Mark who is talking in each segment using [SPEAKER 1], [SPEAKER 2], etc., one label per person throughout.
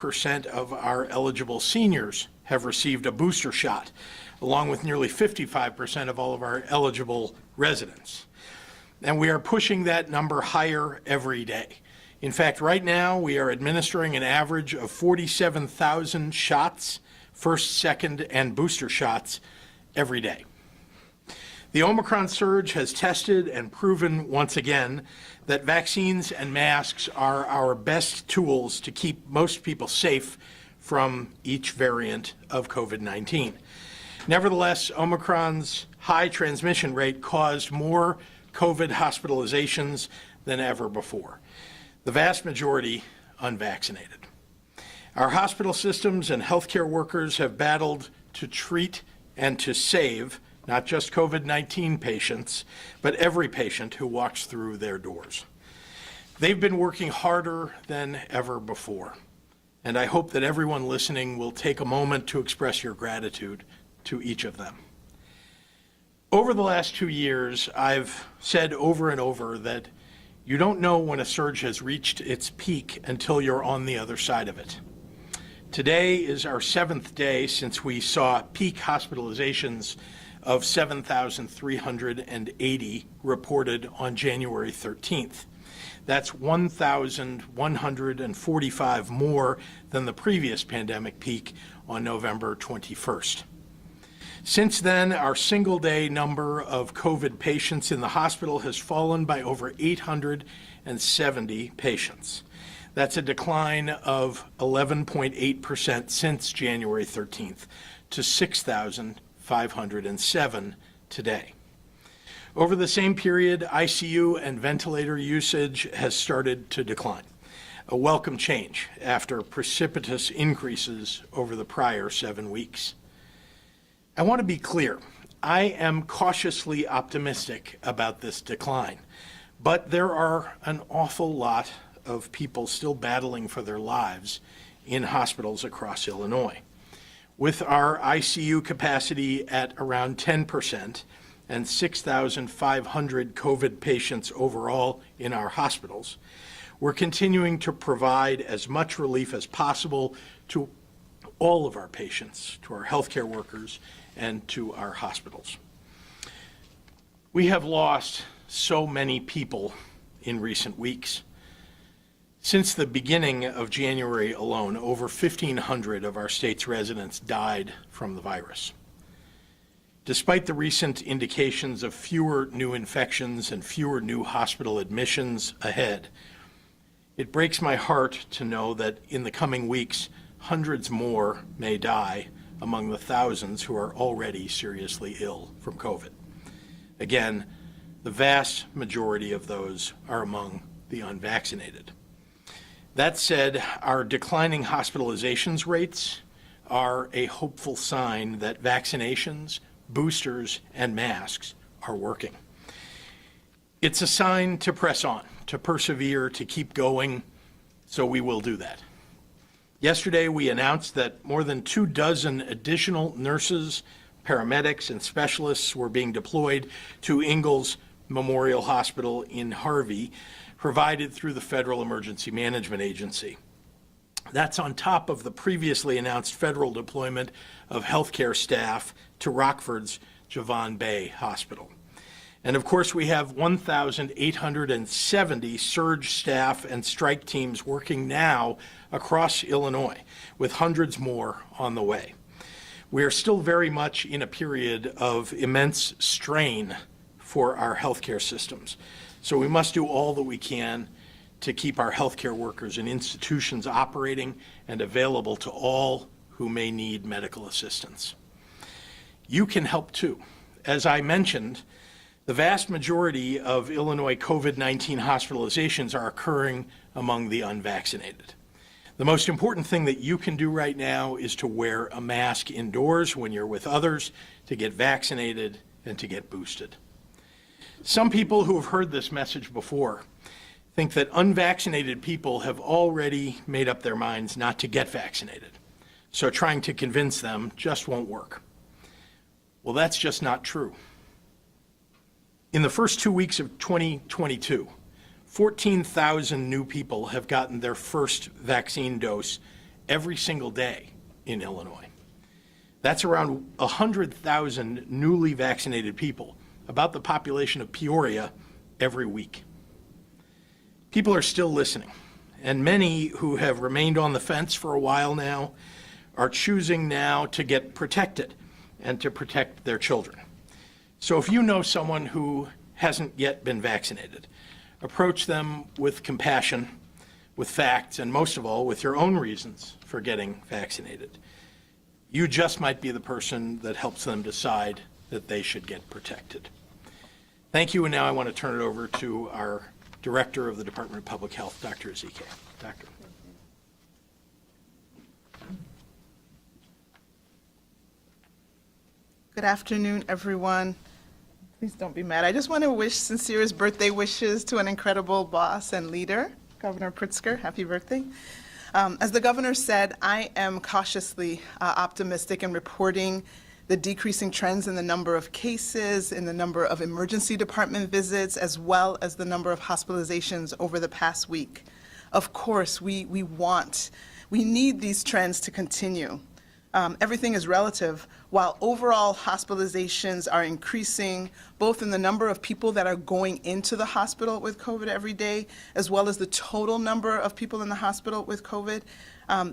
[SPEAKER 1] % of our eligible seniors have received a booster shot, along with nearly 55% of all of our eligible residents. And we are pushing that number higher every day. In fact, right now we are administering an average of 47,000 shots, first, second, and booster shots every day. The Omicron surge has tested and proven once again that vaccines and masks are our best tools to keep most people safe from each variant of COVID-19. Nevertheless, Omicron's high transmission rate caused more COVID hospitalizations than ever before, the vast majority unvaccinated. Our hospital systems and healthcare workers have battled to treat and to save not just COVID-19 patients, but every patient who walks through their doors. They've been working harder than ever before, and I hope that everyone listening will take a moment to express your gratitude to each of them. Over the last 2 years, I've said over and over that you don't know when a surge has reached its peak until you're on the other side of it. Today is our 7th day since we saw peak hospitalizations of 7,380 reported on January 13th. That's 1,145 more than the previous pandemic peak on November 21st. Since then, our single-day number of COVID patients in the hospital has fallen by over 870 patients. That's a decline of 11.8% since January 13th to 6,507 today. Over the same period, ICU and ventilator usage has started to decline, a welcome change after precipitous increases over the prior 7 weeks. I want to be clear, I am cautiously optimistic about this decline, but there are an awful lot of people still battling for their lives in hospitals across Illinois. With our ICU capacity at around 10% and 6,500 COVID patients overall in our hospitals, we're continuing to provide as much relief as possible to all of our patients, to our healthcare workers, and to our hospitals. We have lost so many people in recent weeks. Since the beginning of January alone, over 1,500 of our state's residents died from the virus. Despite the recent indications of fewer new infections and fewer new hospital admissions ahead, it breaks my heart to know that in the coming weeks, hundreds more may die among the thousands who are already seriously ill from COVID. Again, the vast majority of those are among the unvaccinated. That said, our declining hospitalizations rates are a hopeful sign that vaccinations, boosters, and masks are working. It's a sign to press on, to persevere, to keep going, so we will do that. Yesterday, we announced that more than 24 additional nurses, paramedics, and specialists were being deployed to Ingalls Memorial Hospital in Harvey, provided through the Federal Emergency Management Agency. That's on top of the previously announced federal deployment of healthcare staff to Rockford's Javon Bay Hospital. And of course, we have 1,870 surge staff and strike teams working now across Illinois, with hundreds more on the way. We are still very much in a period of immense strain for our healthcare systems. So we must do all that we can to keep our healthcare workers and institutions operating and available to all who may need medical assistance. You can help too. As I mentioned, the vast majority of Illinois COVID-19 hospitalizations are occurring among the unvaccinated. The most important thing that you can do right now is to wear a mask indoors when you're with others, to get vaccinated, and to get boosted. Some people who have heard this message before think that unvaccinated people have already made up their minds not to get vaccinated, so trying to convince them just won't work. Well, that's just not true. In the first 2 weeks of 2022, 14,000 new people have gotten their first vaccine dose every single day in Illinois. That's around 100,000 newly vaccinated people, about the population of Peoria, every week. People are still listening, and many who have remained on the fence for a while now are choosing now to get protected and to protect their children. So if you know someone who hasn't yet been vaccinated, approach them with compassion, with facts, and most of all, with your own reasons for getting vaccinated. You just might be the person that helps them decide that they should get protected. Thank you, and now I want to turn it over to our Director of the Department of Public Health, Dr. Ezike. Doctor.
[SPEAKER 2] Good afternoon, everyone. Please don't be mad. I just want to wish sincerest birthday wishes to an incredible boss and leader, Governor Pritzker. Happy birthday. As the governor said, I am cautiously optimistic in reporting the decreasing trends in the number of cases, in the number of emergency department visits, as well as the number of hospitalizations over the past week. Of course, we need these trends to continue. Everything is relative. While overall hospitalizations are increasing, both in the number of people that are going into the hospital with COVID every day, as well as the total number of people in the hospital with COVID,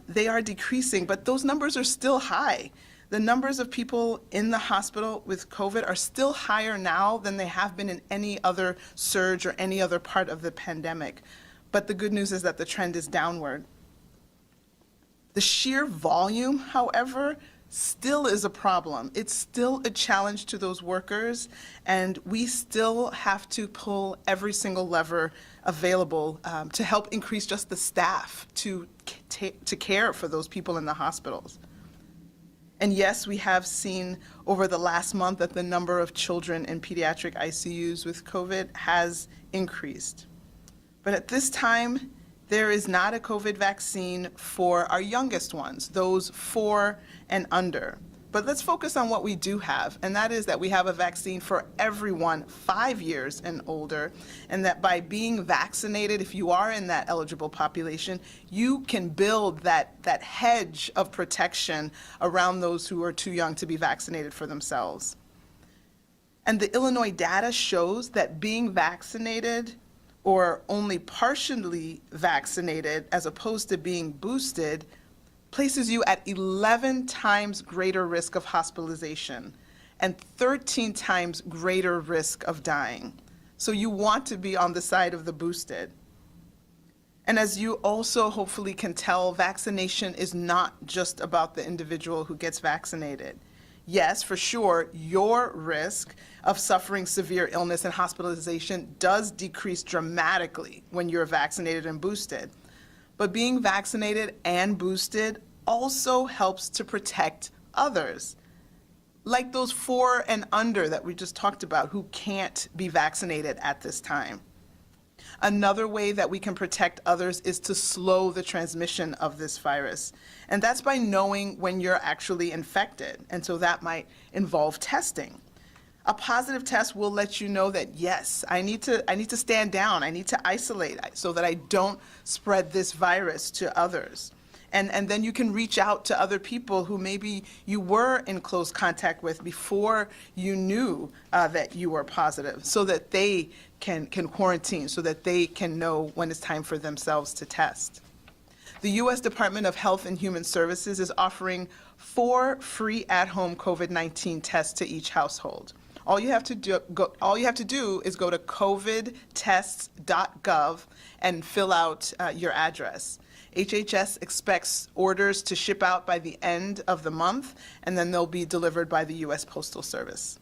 [SPEAKER 2] they are decreasing, but those numbers are still high. The numbers of people in the hospital with COVID are still higher now than they have been in any other surge or any other part of the pandemic. But the good news is that the trend is downward. The sheer volume, however, still is a problem. It's still a challenge to those workers, and we still have to pull every single lever available to help increase just the staff to care for those people in the hospitals. And yes, we have seen over the last month that the number of children in pediatric ICUs with COVID has increased. But at this time, there is not a COVID vaccine for our youngest ones, those 4 and under. But let's focus on what we do have, and that is that we have a vaccine for everyone 5 years and older, and that by being vaccinated, if you are in that eligible population, you can build that hedge of protection around those who are too young to be vaccinated for themselves. And the Illinois data shows that being vaccinated or only partially vaccinated as opposed to being boosted places you at 11 times greater risk of hospitalization and 13 times greater risk of dying. So you want to be on the side of the boosted. And as you also hopefully can tell, vaccination is not just about the individual who gets vaccinated. Yes, for sure, your risk of suffering severe illness and hospitalization does decrease dramatically when you're vaccinated and boosted. But being vaccinated and boosted also helps to protect others, like those 4 and under that we just talked about who can't be vaccinated at this time. Another way that we can protect others is to slow the transmission of this virus. And that's by knowing when you're actually infected. And so that might involve testing. A positive test will let you know that, yes, I need to stand down, I need to isolate so that I don't spread this virus to others. And then you can reach out to other people who maybe you were in close contact with before you knew that you were positive, so that they can quarantine, so that they can know when it's time for themselves to test. The U.S. Department of Health and Human Services is offering 4 free at-home COVID-19 tests to each household. All you have to do is go to covidtests.gov and fill out your address. HHS expects orders to ship out by the end of the month, and then they'll be delivered by the U.S. Postal Service.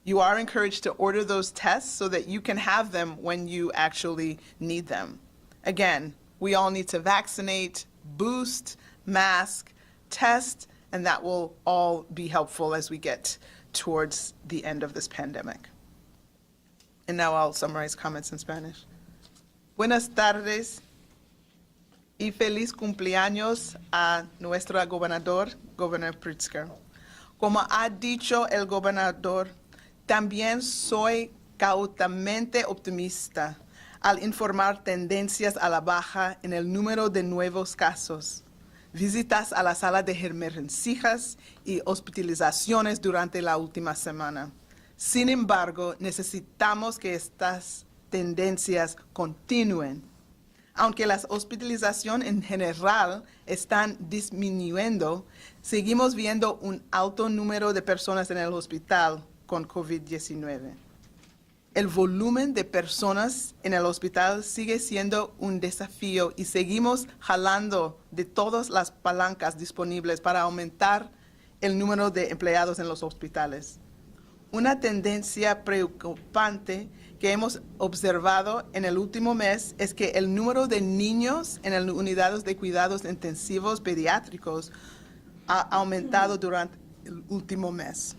[SPEAKER 2] You are encouraged to order those tests so that you can have them when you actually need them. Again, we all need to vaccinate, boost, mask, test, and that will all be helpful as we get towards the end of this pandemic. And now I'll summarize comments in Spanish. Buenas tardes y feliz cumpleaños a nuestro gobernador, Governor Pritzker. Como ha dicho el gobernador, también soy cautamente optimista al informar tendencias a la baja en el número de nuevos casos. visitas a la sala de emergencias y hospitalizaciones durante la última semana. Sin embargo, necesitamos que estas tendencias continúen. Aunque las hospitalizaciones en general están disminuyendo, seguimos viendo un alto número de personas en el hospital con COVID-19. El volumen de personas en el hospital sigue siendo un desafío y seguimos jalando de todas las palancas disponibles para aumentar el número de empleados en los hospitales. Una tendencia preocupante que hemos observado en el último mes es que el número de niños en las unidades de cuidados intensivos pediátricos ha aumentado durante el último mes.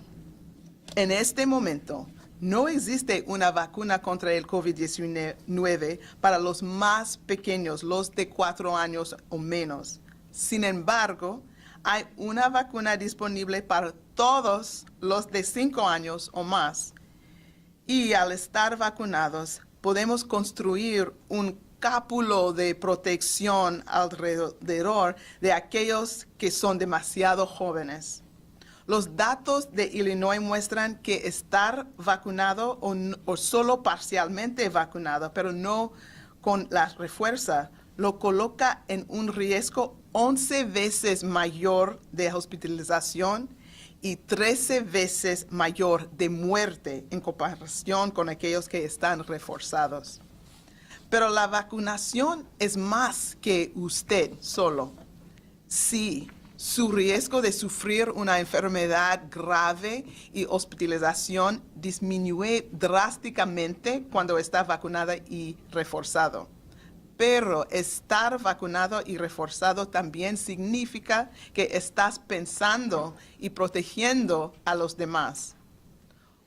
[SPEAKER 2] En este momento, no existe una vacuna contra el COVID-19 para los más pequeños, los de 4 años o menos. Sin embargo, hay una vacuna disponible para todos los de 5 años o más. Y al estar vacunados, podemos construir un cápulo de protección alrededor de aquellos que son demasiado jóvenes. Los datos de Illinois muestran que estar vacunado o solo parcialmente vacunado, pero no con la refuerza, lo coloca en un riesgo 11 veces mayor de hospitalización y 13 veces mayor de muerte en comparación con aquellos que están reforzados. Pero la vacunación es más que usted solo. Sí, su riesgo de sufrir una enfermedad grave y hospitalización disminuye drásticamente cuando está vacunada y reforzado. Pero estar vacunado y reforzado también significa que estás pensando y protegiendo a los demás.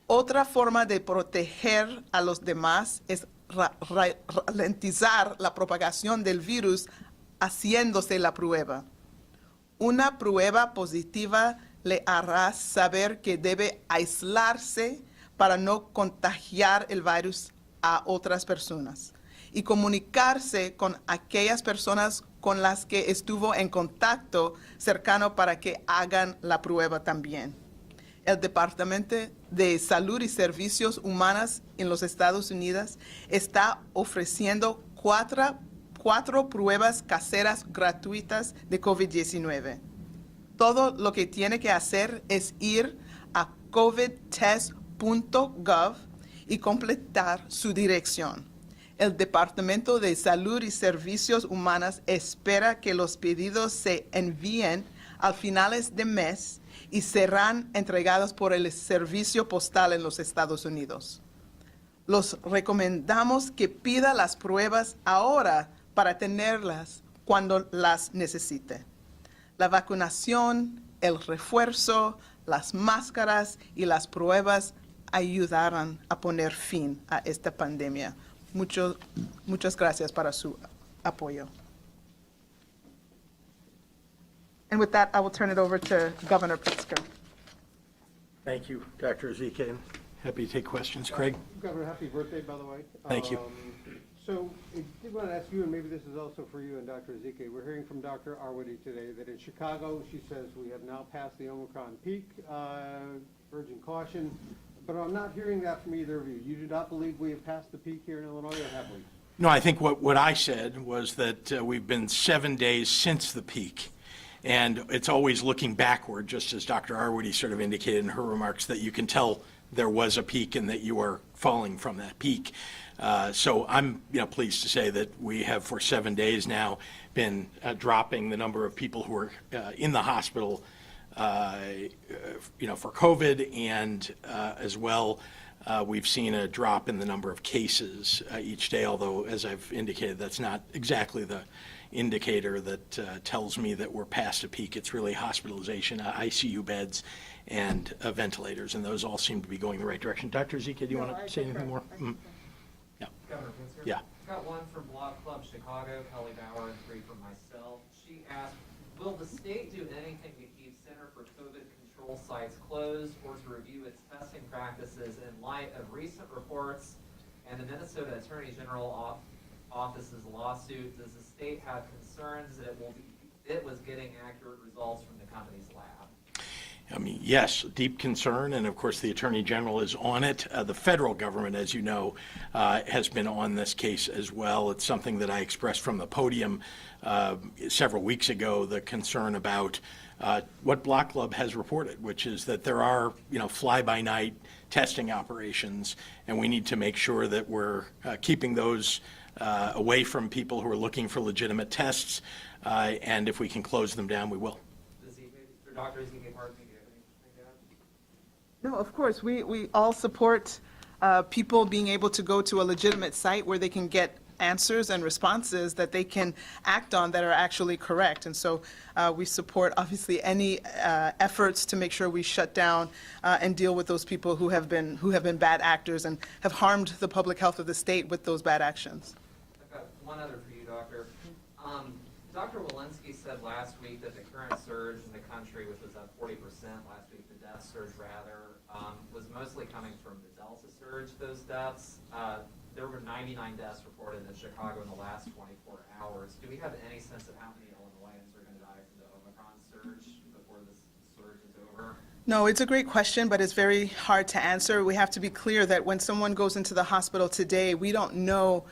[SPEAKER 2] Otra forma de proteger a los demás es ralentizar la propagación del virus haciéndose la prueba. Una prueba positiva le hará saber que debe aislarse para no contagiar el virus a otras personas y comunicarse con aquellas personas con las que estuvo en contacto cercano para que hagan la prueba también. El Departamento de Salud y Servicios Humanos en los Estados Unidos está ofreciendo cuatro pruebas caseras gratuitas de COVID-19. Todo lo que tiene que hacer es ir a covidtest.gov y completar su dirección. El Departamento de Salud y Servicios Humanos espera que los pedidos se envíen a finales de mes y serán entregados por el servicio postal en los Estados Unidos. Los recomendamos que pida las pruebas ahora para tenerlas cuando las necesite. La vacunación, el refuerzo, las máscaras y las pruebas ayudarán a poner fin a esta pandemia. Muchas gracias para su apoyo. And with that, I will turn it over to Governor Pritzker.
[SPEAKER 1] Thank you, Dr. Ezike. Happy to take questions. Craig?
[SPEAKER 3] Governor, happy birthday, by the way.
[SPEAKER 1] Thank you.
[SPEAKER 3] So I did want to ask you, and maybe this is also for you and Dr. Ezike, we're hearing from Dr. Arwady today that in Chicago, she says we have now passed the Omicron peak, urging caution, but I'm not hearing that from either of you. You do not believe we have passed the peak here in Illinois, or have we?
[SPEAKER 1] No, I think what I said was that we've been 7 days since the peak. And it's always looking backward, just as Dr. Arwady sort of indicated in her remarks, that you can tell there was a peak and that you are falling from that peak. So I'm pleased to say that we have for 7 days now been dropping the number of people who are in the hospital for COVID, and as well we've seen a drop in the number of cases each day, although as I've indicated that's not exactly the indicator that tells me that we're past a peak. It's really hospitalization, ICU beds, and ventilators, and those all seem to be going the right direction. Dr. Ezike, do you want to say anything more? Mm-hmm. Yeah.
[SPEAKER 4] Governor Pritzker?
[SPEAKER 1] Yeah.
[SPEAKER 4] Got one from Block Club Chicago, Kelly Bauer, and 3 from myself. She asked, will the state do anything to keep Center for COVID Control sites closed or to review its testing practices in light of recent reports and the Minnesota Attorney General Office's lawsuit? Does the state have concerns that it will be it was getting accurate results from the company's lab?
[SPEAKER 1] I mean, yes, deep concern, and of course, the Attorney General is on it. The federal government, as you know, has been on this case as well. It's something that I expressed from the podium several weeks ago, the concern about what Block Club has reported, which is that there are, fly-by-night testing operations, and we need to make sure that we're keeping those away from people who are looking for legitimate tests, and if we can close them down, we will.
[SPEAKER 4] Dr. Ezike, pardon me, do you have anything to add?
[SPEAKER 2] No, of course, we all support people being able to go to a legitimate site where they can get answers and responses that they can act on that are actually correct. And so we support, obviously, any efforts to make sure we shut down and deal with those people who have been bad actors and have harmed the public health of the state with those bad actions.
[SPEAKER 4] I've got one other for you, Doctor. Dr. Walensky said last week that the current surge in the country, which was up 40% last week, the death surge rather, was mostly coming from the Delta surge, those deaths. There were 99 deaths reported in Chicago in the last 24 hours. Do we have any sense of how many Illinoisans are going to die from the Omicron surge before this surge is over?
[SPEAKER 2] No, it's a great question, but it's very hard to answer. We have to be clear that when someone goes into the hospital today, we don't know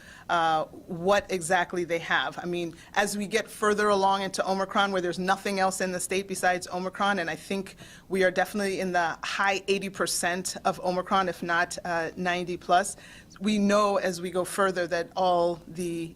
[SPEAKER 2] what exactly they have. I mean, as we get further along into Omicron, where there's nothing else in the state besides Omicron, and I think we are definitely in the high 80% of Omicron, if not 90 plus, we know as we go further that all the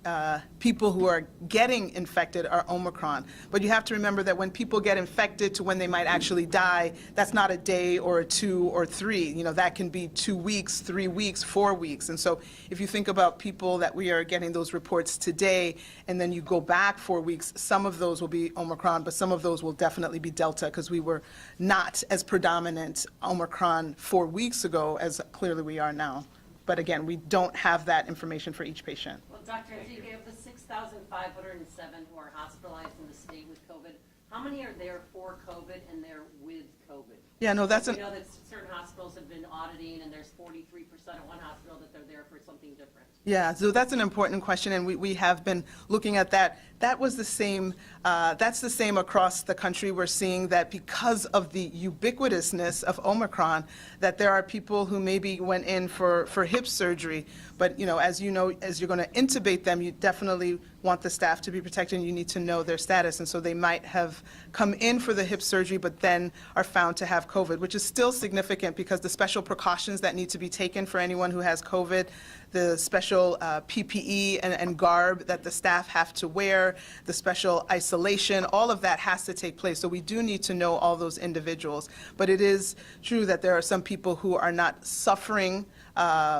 [SPEAKER 2] people who are getting infected are Omicron. But you have to remember that when people get infected to when they might actually die, that's not a day or a 2 or 3. That can be 2 weeks, 3 weeks, 4 weeks. And so if you think about people that we are getting those reports today, and then you go back 4 weeks, some of those will be Omicron, but some of those will definitely be Delta, because we were not as predominant Omicron 4 weeks ago as clearly we are now. But again, we don't have that information for each patient.
[SPEAKER 5] Well, Dr. Ezike, of the 6,507 who are hospitalized in the state with COVID, how many are there for COVID and they're with COVID?
[SPEAKER 2] Yeah, no, that's
[SPEAKER 5] We know that certain hospitals have been auditing, and there's 43% at one hospital that they're there for something different.
[SPEAKER 2] Yeah, so that's an important question, and we have been looking at that. That was the same, that's the same across the country. We're seeing that because of the ubiquitousness of Omicron, that there are people who maybe went in for hip surgery, but as you're going to intubate them, you definitely want the staff to be protected, and you need to know their status, and so they might have come in for the hip surgery, but then are found to have COVID, which is still significant because the special precautions that need to be taken for anyone who has COVID, the special PPE and garb that the staff have to wear, the special isolation, all of that has to take place. So we do need to know all those individuals. But it is true that there are some people who are not suffering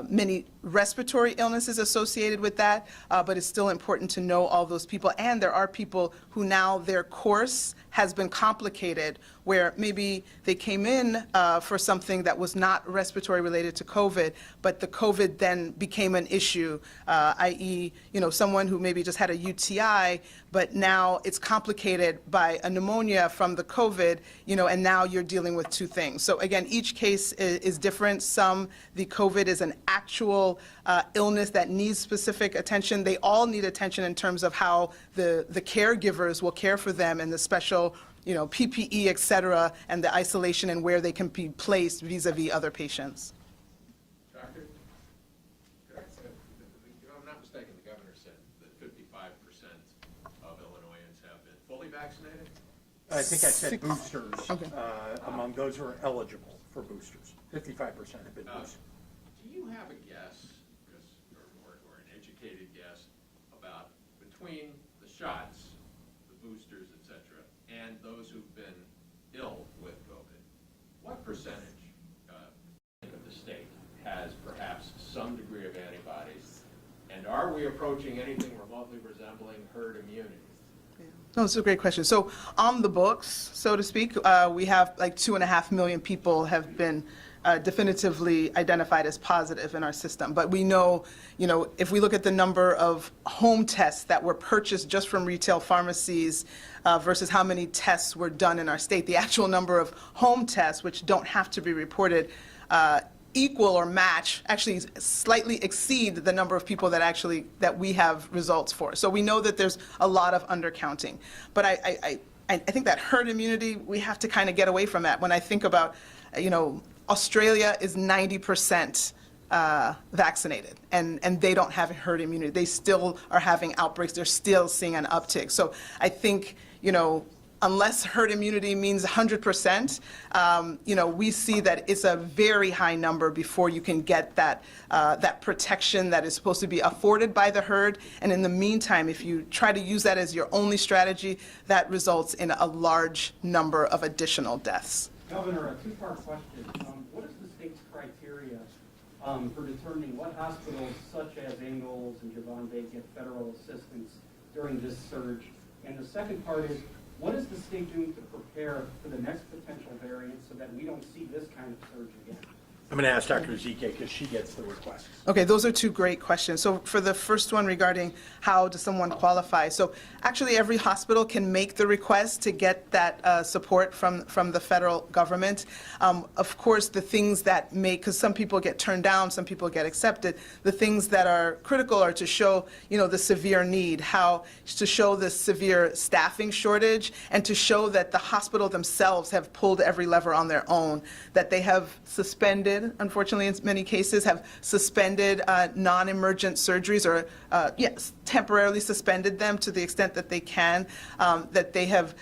[SPEAKER 2] many respiratory illnesses associated with that, but it's still important to know all those people. And there are people who now their course has been complicated, where maybe they came in for something that was not respiratory related to COVID, but the COVID then became an issue, i.e., someone who maybe just had a UTI, but now it's complicated by a pneumonia from the COVID, and now you're dealing with two things. So again, each case is different. Some, the COVID is an actual illness that needs specific attention. They all need attention in terms of how the caregivers will care for them, and the special PPE, et cetera, and the isolation and where they can be placed vis-a-vis other patients.
[SPEAKER 6] Doctor, if I'm not mistaken, the governor said that 55% of Illinoisans have been fully vaccinated?
[SPEAKER 1] I think I said boosters,
[SPEAKER 2] Okay.
[SPEAKER 1] among those who are eligible for boosters. 55% have been boosted.
[SPEAKER 6] Do you have a guess, or an educated guess, about between the shots, the boosters, et cetera, and those who've been ill with COVID, what percentage of the state has perhaps some degree of antibodies? And are we approaching anything remotely resembling herd immunity?
[SPEAKER 2] No, it's a great question. So on the books, so to speak, we have like 2.5 million people have been definitively identified as positive in our system. But we know, if we look at the number of home tests that were purchased just from retail pharmacies versus how many tests were done in our state, the actual number of home tests, which don't have to be reported, equal or match, actually slightly exceed the number of people that we have results for. So we know that there's a lot of undercounting. But I think that herd immunity, we have to kind of get away from that. When I think about, Australia is 90% vaccinated, and they don't have herd immunity. They still are having outbreaks. They're still seeing an uptick. So I think, unless herd immunity means 100%, we see that it's a very high number before you can get that protection that is supposed to be afforded by the herd. And in the meantime, if you try to use that as your only strategy, that results in a large number of additional deaths.
[SPEAKER 7] Governor, a two-part question. What is the state's criteria for determining what hospitals such as Ingalls and Javante get federal assistance during this surge? And the second part is, what is the state doing to prepare for the next potential variant so that we don't see this kind of surge again?
[SPEAKER 1] I'm going to ask Dr. Ezike because she gets the requests.
[SPEAKER 2] Okay, those are two great questions. So for the first one regarding how does someone qualify, so actually every hospital can make the request to get that support from the federal government. Of course, the things that because some people get turned down, some people get accepted, the things that are critical are to show, the severe need, to show the severe staffing shortage, and to show that the hospital themselves have pulled every lever on their own, that they have suspended, unfortunately in many cases, have suspended non-emergent surgeries or, temporarily suspended them to the extent that they can, that they have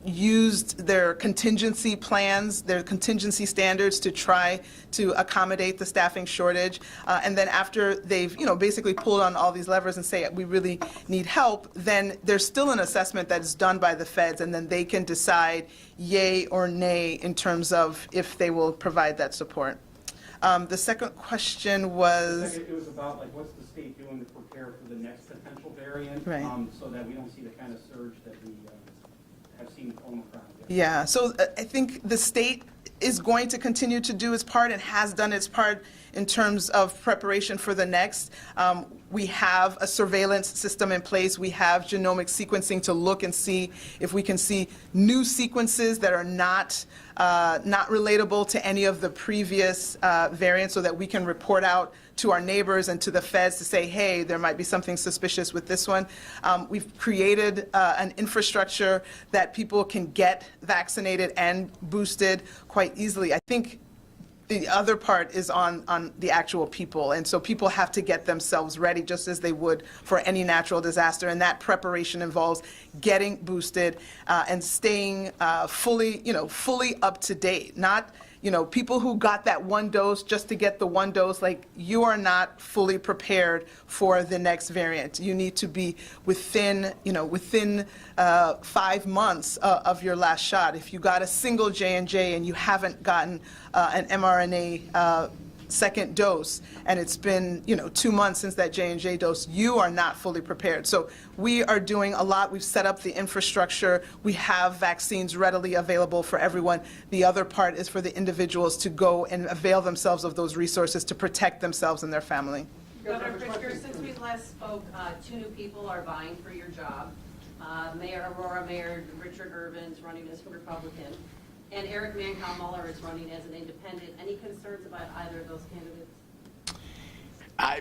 [SPEAKER 2] used their contingency plans, their contingency standards to try to accommodate the staffing shortage. And then after they've, basically pulled on all these levers and say, we really need help, then there's still an assessment that is done by the feds, and then they can decide yay or nay in terms of if they will provide that support. The second question was...
[SPEAKER 7] It was about, what's the state doing to prepare for the next potential variant,
[SPEAKER 2] Right.
[SPEAKER 7] So that we don't see the kind of surge that we have seen with Omicron.
[SPEAKER 2] Yeah, so I think the state is going to continue to do its part and has done its part in terms of preparation for the next. We have a surveillance system in place. We have genomic sequencing to look and see if we can see new sequences that are not relatable to any of the previous variants, so that we can report out to our neighbors and to the feds to say, hey, there might be something suspicious with this one. We've created an infrastructure that people can get vaccinated and boosted quite easily. I think the other part is on the actual people, and so people have to get themselves ready just as they would for any natural disaster, and that preparation involves getting boosted and staying fully up to date. Not people who got that one dose just to get the one dose, you are not fully prepared for the next variant. You need to be within 5 months of your last shot. If you got a single J&J and you haven't gotten an mRNA second dose, and it's been 2 months since that J&J dose, you are not fully prepared. So we are doing a lot. We've set up the infrastructure. We have vaccines readily available for everyone. The other part is for the individuals to go and avail themselves of those resources to protect themselves and their family.
[SPEAKER 5] Governor Pritzker, since we last spoke, 2 new people are vying for your job. Mayor Aurora, Mayor Richard Irvin's running as a Republican, and Eric Mancow-Muller is running as an independent. Any concerns about either of those candidates?
[SPEAKER 1] I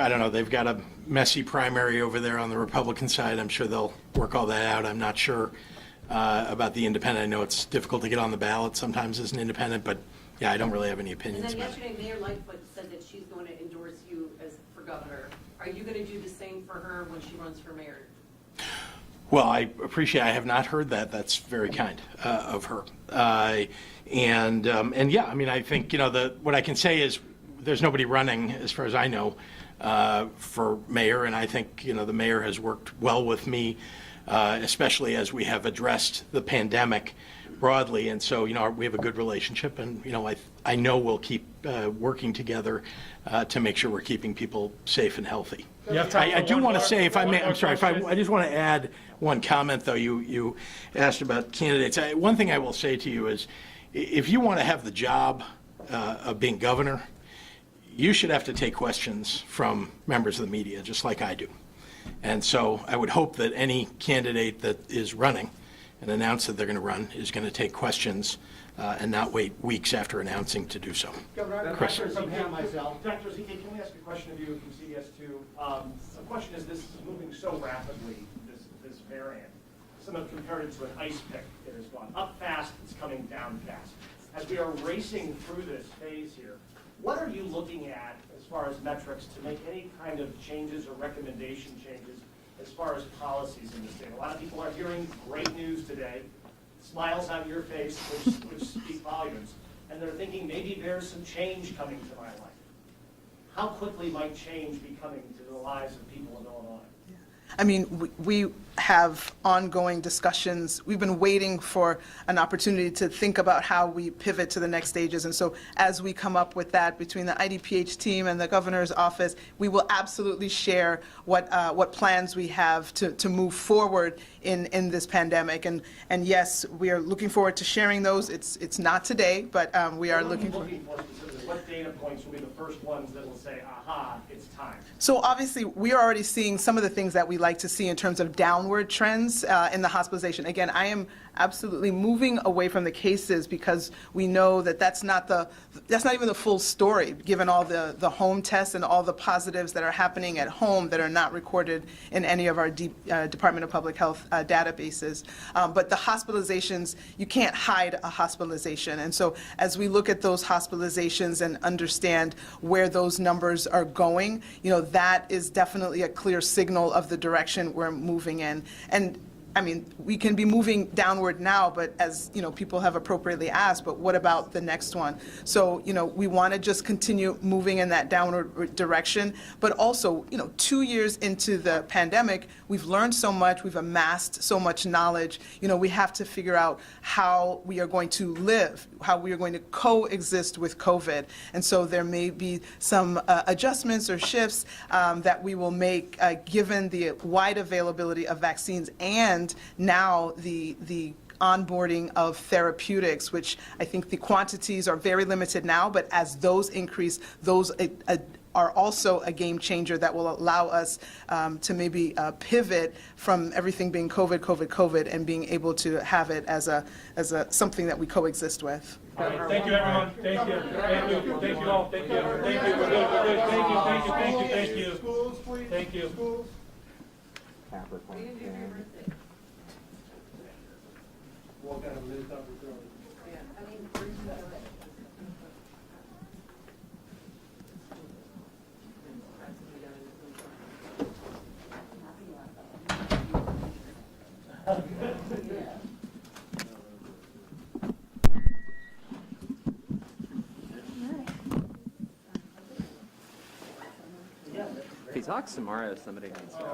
[SPEAKER 1] don't know, they've got a messy primary over there on the Republican side. I'm sure they'll work all that out. I'm not sure about the independent. I know it's difficult to get on the ballot sometimes as an independent, but yeah, I don't really have any
[SPEAKER 5] And
[SPEAKER 1] opinions
[SPEAKER 5] then
[SPEAKER 1] about it.
[SPEAKER 5] yesterday, Mayor Lightfoot said that she's going to endorse you for governor. Are you going to do the same for her when she runs for mayor?
[SPEAKER 1] Well, I appreciate, I have not heard that. That's very kind of her. And yeah, I think, what I can say is there's nobody running, as far as I know, for mayor. And I think, the mayor has worked well with me, especially as we have addressed the pandemic broadly. And so, we have a good relationship, and, I know we'll keep working together to make sure we're keeping people safe and healthy. I do want to say, if I may, I'm sorry, I just want to add one comment, though. You asked about candidates. One thing I will say to you is, if you want to have the job of being governor, you should have to take questions from members of the media, just like I do. And so I would hope that any candidate that is running, and announce that they're going to run is going to take questions and not wait weeks after announcing to do so.
[SPEAKER 3] Governor, I'm
[SPEAKER 1] Chris.
[SPEAKER 3] Dr. ZK myself.
[SPEAKER 8] Dr. ZK, can we ask a question of you from CBS2? The question is, this is moving so rapidly, this variant. Some have compared it to an ice pick that has gone up fast, it's coming down fast. As we are racing through this phase here, what are you looking at as far as metrics to make any kind of changes or recommendation changes as far as policies in the state? A lot of people are hearing great news today, smiles on your face, which speak volumes, and they're thinking maybe there's some change coming to my life. How quickly might change be coming to the lives of people in Illinois?
[SPEAKER 2] I mean, we have ongoing discussions. We've been waiting for an opportunity to think about how we pivot to the next stages. And so as we come up with that between the IDPH team and the governor's office, we will absolutely share what plans we have to move forward in this pandemic. And yes, we are looking forward to sharing those. It's not today, but we are looking for.
[SPEAKER 8] Specifically, what data points will be the first ones that will say, aha, it's time?
[SPEAKER 2] So obviously, we are already seeing some of the things that we like to see in terms of downward trends in the hospitalization. Again, I am absolutely moving away from the cases because we know that that's not even the full story, given all the home tests and all the positives that are happening at home that are not recorded in any of our Department of Public Health databases. But the hospitalizations, you can't hide a hospitalization. And so as we look at those hospitalizations and understand where those numbers are going, that is definitely a clear signal of the direction we're moving in. And I mean, we can be moving downward now, but as, people have appropriately asked, but what about the next one? So, we want to just continue moving in that downward direction, but also, 2 years into the pandemic, we've learned so much, we've amassed so much knowledge, we have to figure out how we are going to live, how we are going to coexist with COVID. And so there may be some adjustments or shifts that we will make given the wide availability of vaccines and now the onboarding of therapeutics, which I think the quantities are very limited now, but as those increase, those are also a game changer that will allow us to maybe pivot from everything being COVID, and being able to have it as a something that we coexist with.
[SPEAKER 9] All right, thank you, everyone. Thank you. Thank you. Thank you all. Thank you. Thank you. We're good. We're good. Thank you. Thank you. Thank you. Thank you.
[SPEAKER 3] Schools, please.
[SPEAKER 9] Thank you.
[SPEAKER 3] Schools.
[SPEAKER 8] Walk out of minute, Dr. Crowley.
[SPEAKER 4] If he talks tomorrow, somebody needs to ask